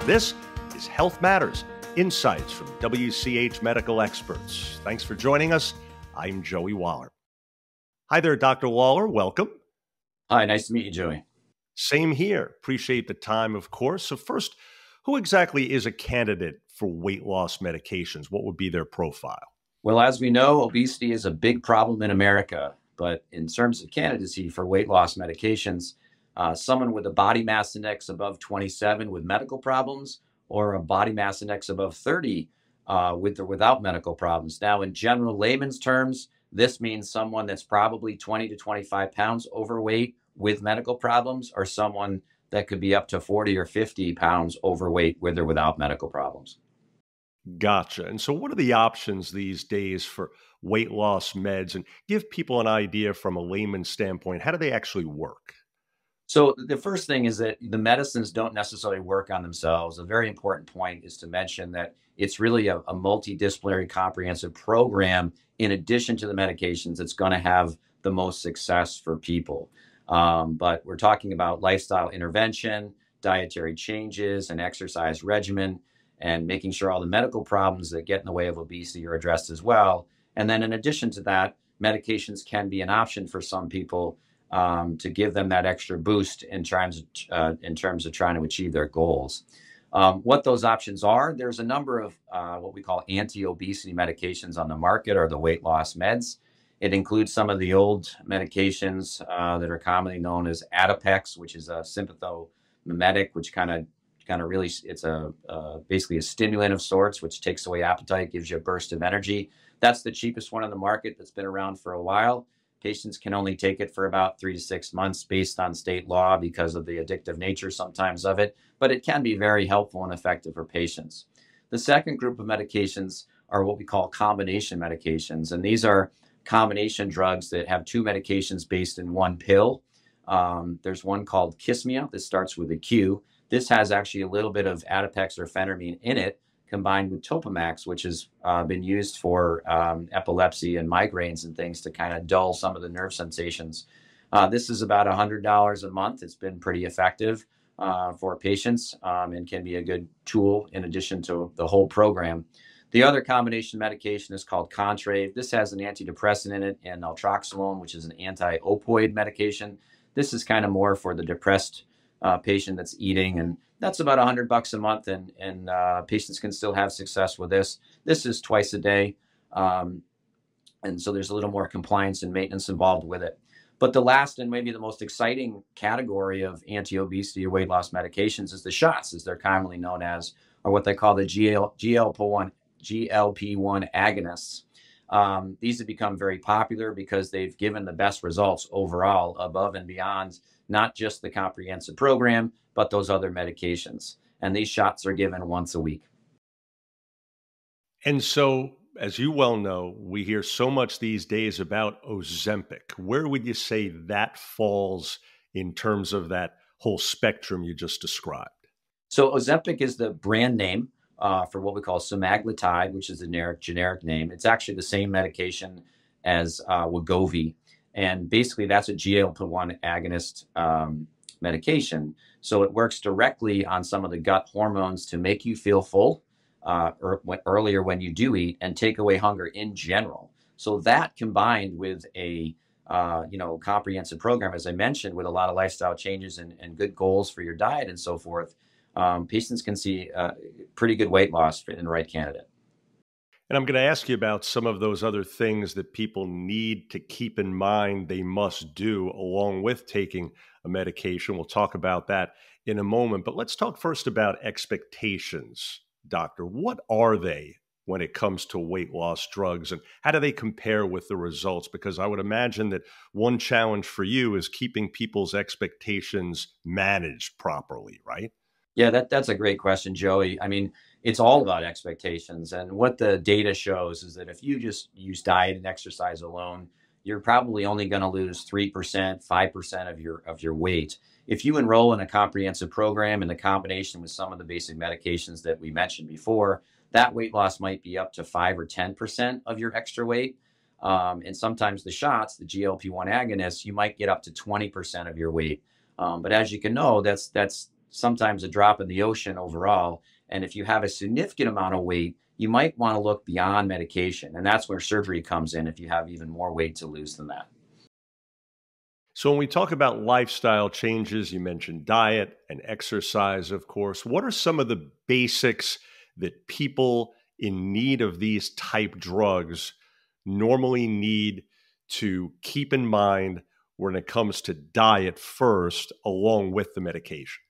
This is Health Matters, insights from WCH Medical Experts. Thanks for joining us. I'm Joey Waller. Hi there, Dr. Waller. Welcome. Hi, nice to meet you, Joey. Same here. Appreciate the time, of course. So first, who exactly is a candidate for weight loss medications? What would be their profile? Well, as we know, obesity is a big problem in America. But in terms of candidacy for weight loss medications, someone with a body mass index above 27 with medical problems, or a body mass index above 30 with or without medical problems. Now, in general layman's terms, this means someone that's probably 20 to 25 pounds overweight with medical problems, or someone that could be up to 40 or 50 pounds overweight with or without medical problems. Gotcha. And so what are the options these days for weight loss meds? And give people an idea from a layman's standpoint, how do they actually work? So the first thing is that the medicines don't necessarily work on themselves. A very important point is to mention that it's really a multidisciplinary comprehensive program in addition to the medications that's going to have the most success for people. But we're talking about lifestyle intervention, dietary changes, and exercise regimen, and making sure all the medical problems that get in the way of obesity are addressed as well. And then in addition to that, medications can be an option for some people to give them that extra boost in terms of trying to achieve their goals. What those options are, there's a number of what we call anti-obesity medications on the market, or the weight loss meds. It includes some of the old medications that are commonly known as Adipex, which is a sympathomimetic, which kind of really, it's basically a stimulant of sorts, which takes away appetite, gives you a burst of energy. That's the cheapest one on the market that's been around for a while. Patients can only take it for about 3 to 6 months based on state law because of the addictive nature sometimes of it, but it can be very helpful and effective for patients. The second group of medications are what we call combination medications, and these are combination drugs that have two medications based in one pill. There's one called Kismia that starts with a Q. This has actually a little bit of Adipex or phentermine in it, combined with Topamax, which has been used for epilepsy and migraines and things to kind of dull some of the nerve sensations. This is about $100 a month. It's been pretty effective for patients and can be a good tool in addition to the whole program. The other combination medication is called Contrave. This has an antidepressant in it and naltrexone, which is an anti-opioid medication. This is kind of more for the depressed patient that's eating, and that's about $100 a month, and patients can still have success with this. This is twice a day, and so there's a little more compliance and maintenance involved with it. But the last and maybe the most exciting category of anti-obesity or weight loss medications is the shots, as they're commonly known as, or what they call the GLP-1 agonists. These have become very popular because they've given the best results overall, above and beyond not just the comprehensive program, but those other medications. And these shots are given once a week. And so, as you well know, we hear so much these days about Ozempic. Where would you say that falls in terms of that whole spectrum you just described? So Ozempic is the brand name for what we call semaglutide, which is the generic name. It's actually the same medication as Wegovy. And basically, that's a GLP-1 agonist medication. So it works directly on some of the gut hormones to make you feel full earlier when you do eat, and take away hunger in general. So that, combined with a comprehensive program, as I mentioned, with a lot of lifestyle changes and good goals for your diet and so forth, patients can see pretty good weight loss in the right candidate. And I'm going to ask you about some of those other things that people need to keep in mind they must do along with taking a medication. We'll talk about that in a moment. But let's talk first about expectations, doctor. What are they when it comes to weight loss drugs, and how do they compare with the results? Because I would imagine that one challenge for you is keeping people's expectations managed properly, right? Yeah, that's a great question, Joey. I mean, it's all about expectations. And what the data shows is that if you just use diet and exercise alone, you're probably only going to lose 3%, 5% of your weight. If you enroll in a comprehensive program in the combination with some of the basic medications that we mentioned before, that weight loss might be up to 5 or 10% of your extra weight. And sometimes the shots, the GLP-1 agonists, you might get up to 20% of your weight. But as you can know, that's sometimes a drop in the ocean overall. And if you have a significant amount of weight, you might want to look beyond medication. And that's where surgery comes in if you have even more weight to lose than that. So, when we talk about lifestyle changes, you mentioned diet and exercise, of course. What are some of the basics that people in need of these type drugs normally need to keep in mind when it comes to diet first, along with the medication?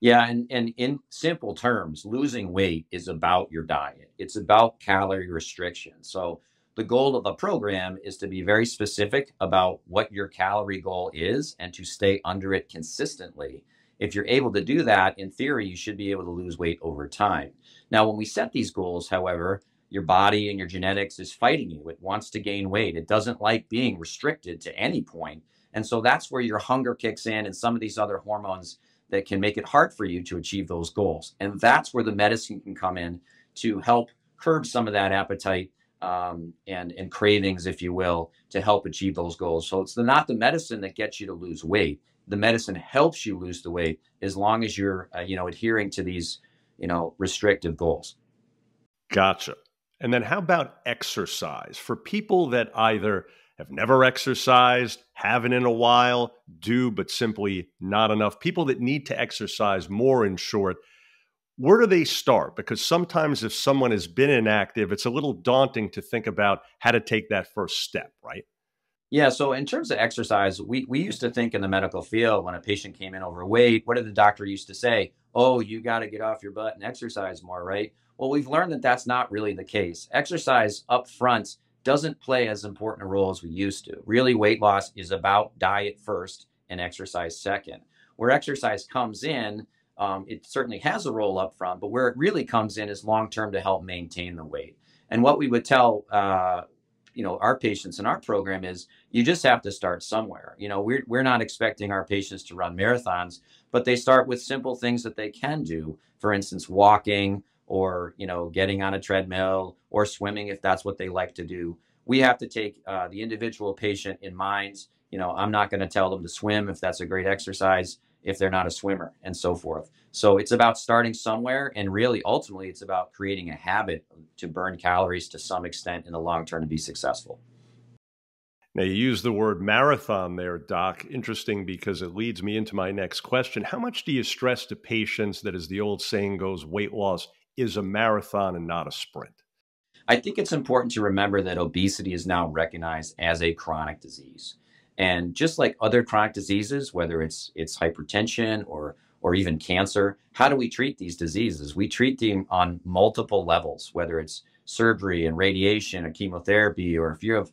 Yeah, and in simple terms, losing weight is about your diet. It's about calorie restriction. So the goal of a program is to be very specific about what your calorie goal is and to stay under it consistently. If you're able to do that, in theory, you should be able to lose weight over time. Now, when we set these goals, however, your body and your genetics is fighting you. It wants to gain weight. It doesn't like being restricted to any point. And so that's where your hunger kicks in and some of these other hormones that can make it hard for you to achieve those goals. And that's where the medicine can come in to help curb some of that appetite and cravings, if you will, to help achieve those goals. So it's not the medicine that gets you to lose weight. The medicine helps you lose the weight as long as you're, adhering to these, restrictive goals. Gotcha. And then how about exercise? For people that either have never exercised, haven't in a while, do, but simply not enough, people that need to exercise more, in short, where do they start? Because sometimes if someone has been inactive, it's a little daunting to think about how to take that first step, right? Yeah, so in terms of exercise, we used to think in the medical field when a patient came in overweight, what did the doctor used to say? Oh, you got to get off your butt and exercise more, right? Well, we've learned that that's not really the case. Exercise up front doesn't play as important a role as we used to. Really, weight loss is about diet first and exercise second. Where exercise comes in, it certainly has a role up front, but where it really comes in is long term to help maintain the weight. And what we would tell our patients in our program is you just have to start somewhere. We're not expecting our patients to run marathons, but they start with simple things that they can do. For instance, walking or, getting on a treadmill or swimming if that's what they like to do. We have to take the individual patient in mind. I'm not going to tell them to swim if that's a great exercise if they're not a swimmer and so forth. So it's about starting somewhere, and really ultimately it's about creating a habit to burn calories to some extent in the long term to be successful. Now, you use the word marathon there, Doc. Interesting, because it leads me into my next question. How much do you stress to patients that, as the old saying goes, weight loss is a marathon and not a sprint? I think it's important to remember that obesity is now recognized as a chronic disease. And just like other chronic diseases, whether it's hypertension or even cancer, how do we treat these diseases? We treat them on multiple levels, whether it's surgery and radiation or chemotherapy, or if you have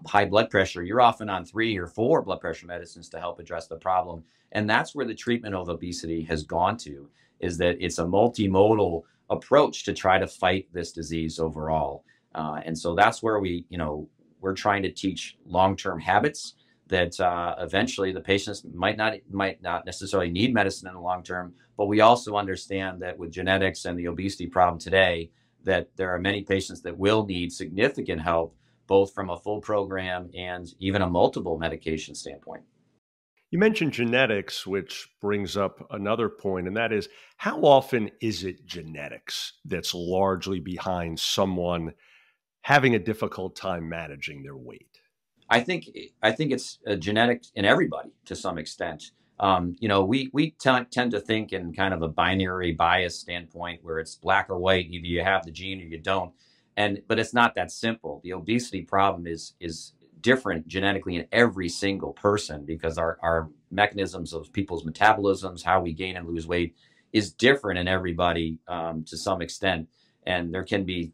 high blood pressure, you're often on 3 or 4 blood pressure medicines to help address the problem. And that's where the treatment of obesity has gone to, is that it's a multimodal approach to try to fight this disease overall. And so that's where we're trying to teach long-term habits that eventually the patients might not necessarily need medicine in the long term, but we also understand that with genetics and the obesity problem today, that there are many patients that will need significant help, both from a full program and even a multiple medication standpoint. You mentioned genetics, which brings up another point, and that is, how often is it genetics that's largely behind someone having a difficult time managing their weight? I think I think it's genetic in everybody to some extent. We tend to think in kind of a binary bias standpoint where it's black or white, either you have the gene or you don't. But it's not that simple. The obesity problem is different genetically in every single person because our mechanisms of people's metabolisms, how we gain and lose weight, is different in everybody to some extent, and there can be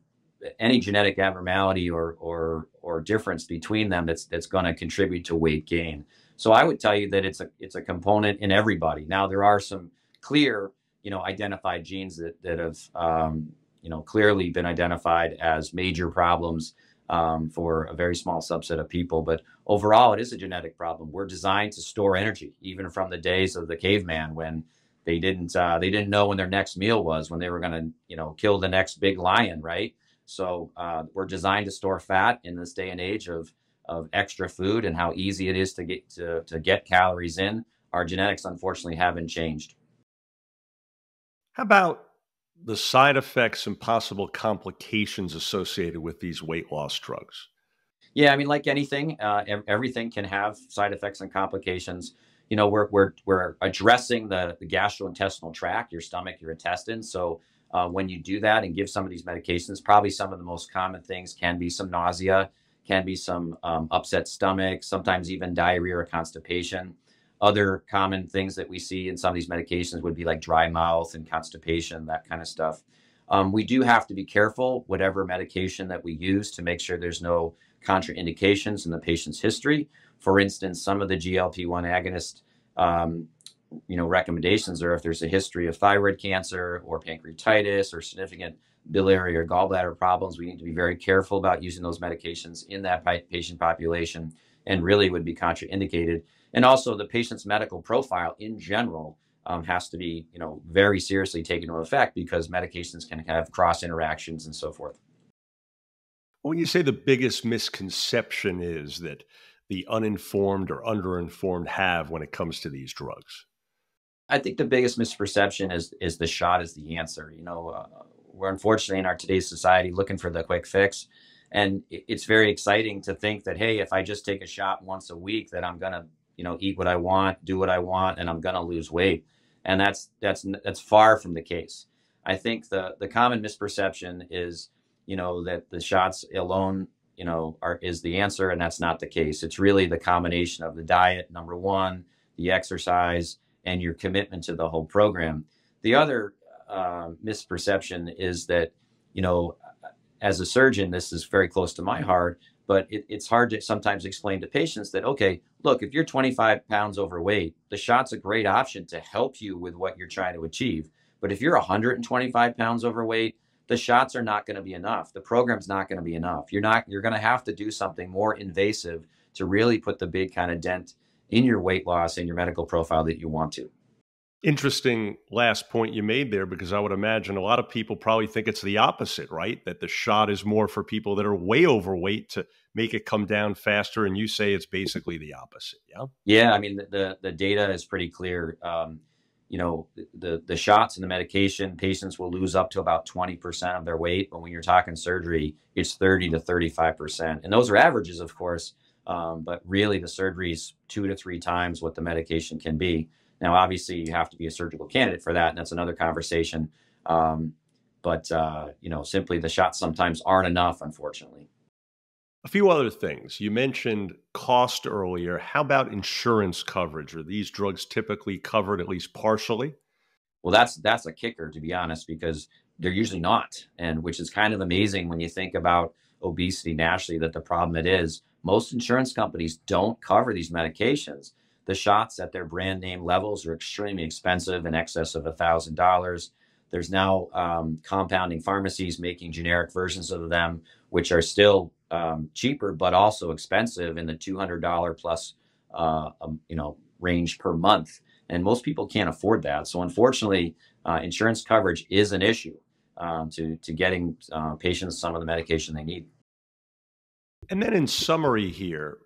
any genetic abnormality or difference between them that's going to contribute to weight gain. So I would tell you that it's a component in everybody. Now there are some clear, identified genes that have clearly been identified as major problems for a very small subset of people. But overall, it is a genetic problem. We're designed to store energy, even from the days of the caveman when they didn't know when their next meal was, when they were going to kill the next big lion, right? So we're designed to store fat in this day and age of extra food and how easy it is to get calories in. Our genetics, unfortunately, haven't changed. How about the side effects and possible complications associated with these weight loss drugs? Yeah, I mean, like anything, everything can have side effects and complications. You know, we're addressing the gastrointestinal tract, your stomach, your intestines. So when you do that and give some of these medications, probably some of the most common things can be some nausea, can be some upset stomach, sometimes even diarrhea or constipation. Other common things that we see in some of these medications would be like dry mouth and constipation, that kind of stuff. We do have to be careful, whatever medication that we use, to make sure there's no contraindications in the patient's history. For instance, some of the GLP-1 agonist, um, recommendations are if there's a history of thyroid cancer or pancreatitis or significant biliary or gallbladder problems, we need to be very careful about using those medications in that patient population, and really would be contraindicated. And also, the patient's medical profile in general has to be, very seriously taken into effect, because medications can have cross interactions and so forth. When you say the biggest misconception is that the uninformed or underinformed have when it comes to these drugs? I think the biggest misperception is the shot is the answer. We're unfortunately in our today's society looking for the quick fix, and it's very exciting to think that, hey, if I just take a shot once a week, that I'm gonna eat what I want, do what I want, and I'm gonna lose weight. And that's far from the case. I think the common misperception is that the shots alone are is the answer, and that's not the case. It's really the combination of the diet, number one, the exercise, and your commitment to the whole program. The other misperception is that, you know, as a surgeon, this is very close to my heart, but it's hard to sometimes explain to patients that, okay, look, if you're 25 pounds overweight, the shot's a great option to help you with what you're trying to achieve. But if you're 125 pounds overweight, the shots are not going to be enough. The program's not going to be enough. You're going to have to do something more invasive to really put the big kind of dent in your weight loss and your medical profile that you want to. Interesting last point you made there, because I would imagine a lot of people probably think it's the opposite, right? That the shot is more for people that are way overweight to make it come down faster. And you say it's basically the opposite. Yeah. Yeah, I mean, the data is pretty clear. The shots and the medication, patients will lose up to about 20% of their weight, but when you're talking surgery, it's 30 to 35%. And those are averages, of course, but really the surgery is 2 to 3 times what the medication can be. Now, obviously, you have to be a surgical candidate for that, and that's another conversation. But simply the shots sometimes aren't enough, unfortunately. A few other things. You mentioned cost earlier. How about insurance coverage? Are these drugs typically covered at least partially? Well, that's a kicker, to be honest, because they're usually not, and which is kind of amazing when you think about obesity nationally, that the problem it is, most insurance companies don't cover these medications. The shots at their brand name levels are extremely expensive, in excess of $1,000. There's now compounding pharmacies making generic versions of them, which are still cheaper, but also expensive in the $200 plus, range per month. And most people can't afford that. So unfortunately, insurance coverage is an issue to getting patients some of the medication they need. And then in summary here,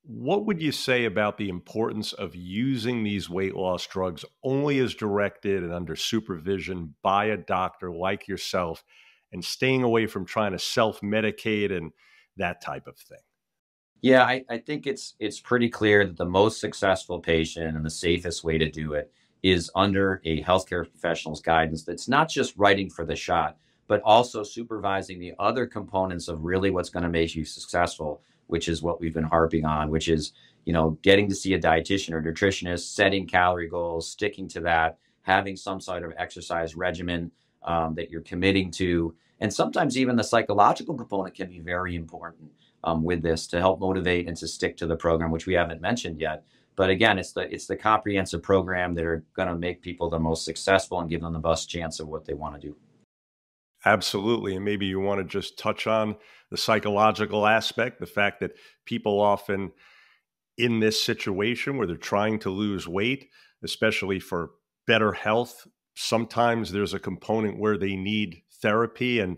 what would you say about the importance of using these weight loss drugs only as directed and under supervision by a doctor like yourself, and staying away from trying to self-medicate and that type of thing? Yeah, I think it's pretty clear that the most successful patient and the safest way to do it is under a healthcare professional's guidance that's not just writing for the shot, but also supervising the other components of really what's going to make you successful, which is what we've been harping on, which is, getting to see a dietitian or nutritionist, setting calorie goals, sticking to that, having some sort of exercise regimen that you're committing to. And sometimes even the psychological component can be very important with this, to help motivate and to stick to the program, which we haven't mentioned yet. But again, it's the comprehensive program that are going to make people the most successful and give them the best chance of what they want to do. Absolutely. And maybe you want to just touch on the psychological aspect, the fact that people often in this situation where they're trying to lose weight, especially for better health, sometimes there's a component where they need therapy and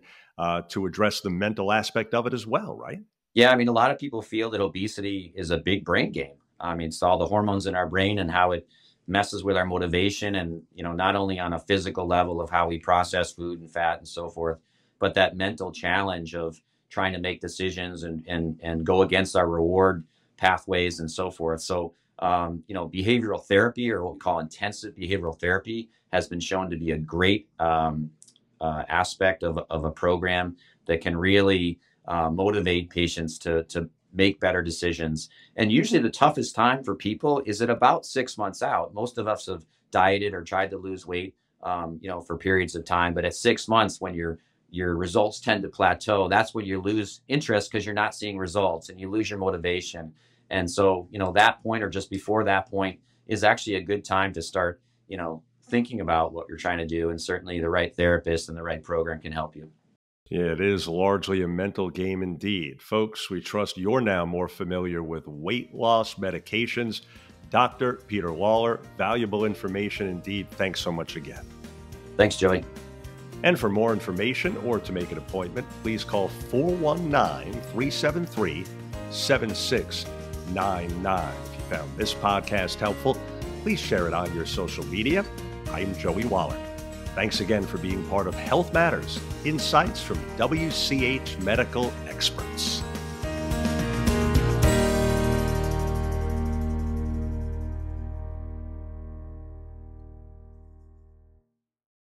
to address the mental aspect of it as well, right? Yeah, I mean, a lot of people feel that obesity is a big brain game. I mean, it's all the hormones in our brain and how it messes with our motivation, and not only on a physical level of how we process food and fat and so forth, but that mental challenge of trying to make decisions and go against our reward pathways and so forth. So behavioral therapy, or what we call intensive behavioral therapy, has been shown to be a great aspect of a program that can really motivate patients to make better decisions. And usually the toughest time for people is at about 6 months out. Most of us have dieted or tried to lose weight, for periods of time. But at 6 months, when your results tend to plateau, that's when you lose interest because you're not seeing results and you lose your motivation. And so, that point or just before that point is actually a good time to start, thinking about what you're trying to do. And certainly the right therapist and the right program can help you. Yeah, it is largely a mental game indeed. Folks, we trust you're now more familiar with weight loss medications. Dr. Peter Lalor, valuable information indeed. Thanks so much again. Thanks, Joey. And for more information or to make an appointment, please call 419-373-7699. If you found this podcast helpful, please share it on your social media. I'm Joey Waller. Thanks again for being part of Health Matters, insights from WCH Medical Experts.